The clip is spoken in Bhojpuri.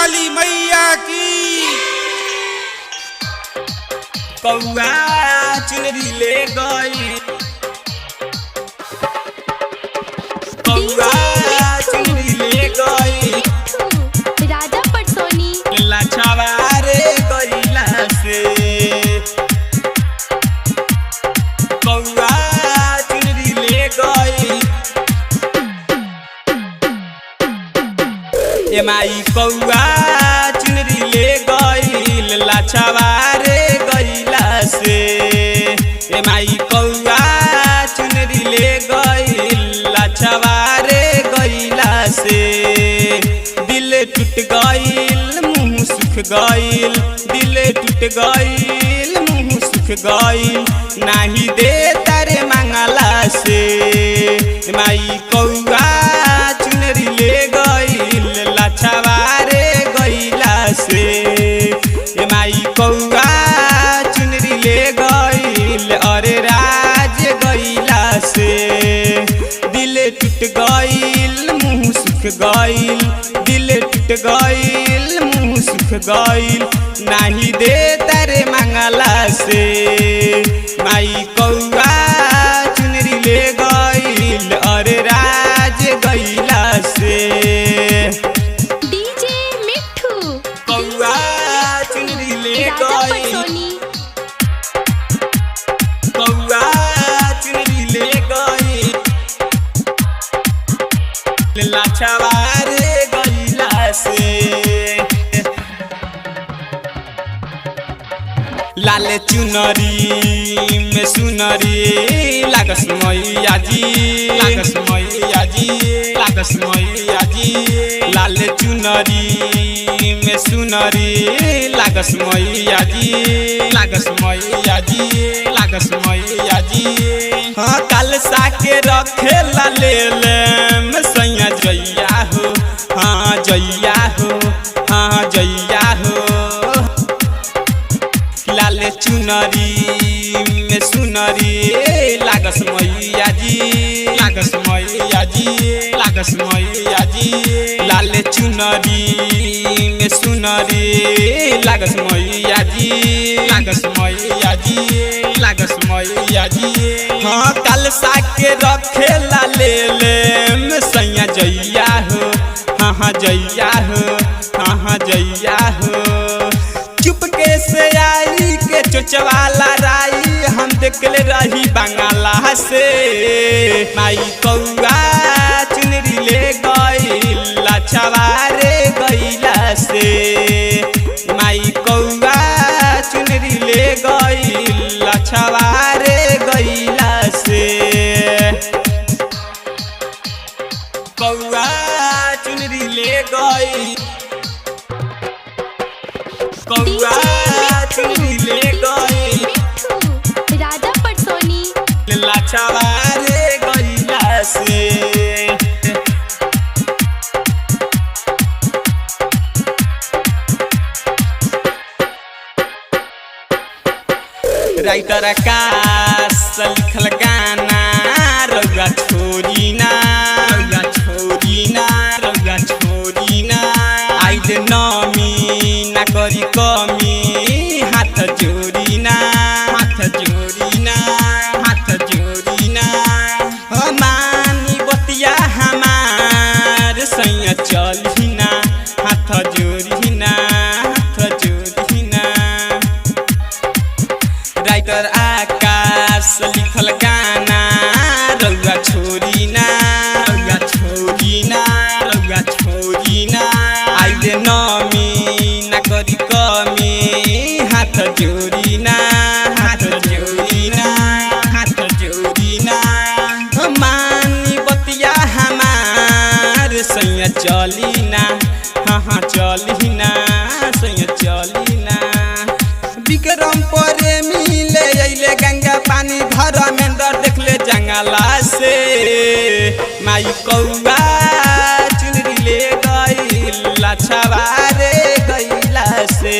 वाली मैया की। कौआ चुनरी ले गई, कौआ चुनरी ले गई, राजा पटसोनी लाछावारे गईला से। कौआ चुनरी ले गई, ए माई कौआ चुनरी ले गई, लाछावारे गईला से। ए माई कौआ चुनरी ले गई, लाछावारे गईला से। दिल टूट गईल मुँह सुख गईल, दिल टूट गईल मुँह सुख गईल, नाही दे तारे मांगला से। माई कौआ चुनरी ले गईल, लाछावारे गईला से। माई कौआ चुनरी ले गईल, अरे राज गईला से। दिल टूट गईल मुँह सुख गईल, दिल टूट गईल मुँह सुख गईल, नाही दे तारे मांगला से। माई कौआ चुनरी ले गईल, अरे राज गईला से। डीजे मिठू कौआ चुनरी ले राजा गई, पटसोनी कौआ चुनरी ले गई, लाछावारे गईला से। लाल चुनरी में सुनरी लागस मैया जी, लागस मैया जी, लागस मैया जी। लाल चुनरी में सुनरी लागस मैया जी, लागस मैया जी, लागस मैया जी। हाँ कल साके रखे ला ले ले सैया जैया हो, हाँ जैया हो, हाँ जैया हो। लाल चुनरी में सुनरी लागस मैया जी, लागस मैया जी, लागस मैया जी। लाल चुनरी में सुनरी लागस मैया जी, लागस मैया जी, लागस मैया जी। हाँ कल साके रखे ला ले ले सैया जैया हो, हाँ हाँ जैया हो, हाँ हाँ जैया हो। चुपके से आई के चोचवाला राई हम देखले रही बंगाला से। माई कौआ चुनरी ले गई, लाछावारे गईला से। माई कौआ चुनरी ले गई, लाछावारे गईला से। कौआ चुनरी ले गई, कौआ चुनरी ले गई, राजा पटसोनी लाछावारे गईला से। राइटर आकाश लिखल गाना रउआ छोरी ना, रउआ छोरी ना, रउआ छोरी ना। आइल नमी ना करी कमी, हाथ जोड़ी ना, हाथ जोड़ी ना, हाथ जोड़ी ना। मानी बतिया हमार सैया चली ना, हाथ जोड़ी ना, हाथ जोड़ी ना। राइटर आकाश लिखल गाना रउआ छोरी ना, रउआ छोरी ना, रउआ छोरी ना। आइले नमी ना करी कमी, हाथ जोड़ी ना, हाथ जोड़ी ना, हाथ जोड़ी ना। मानी बतिया हमार सैया चली ना, हाँ हाँ चली ना, सैया चली ना। विक्रम परे मिले अइले गंगा पानी धर्मेंद्र देखले जंगला से। माई कौआ चुनरी ले गई, लाछावारे गईला से।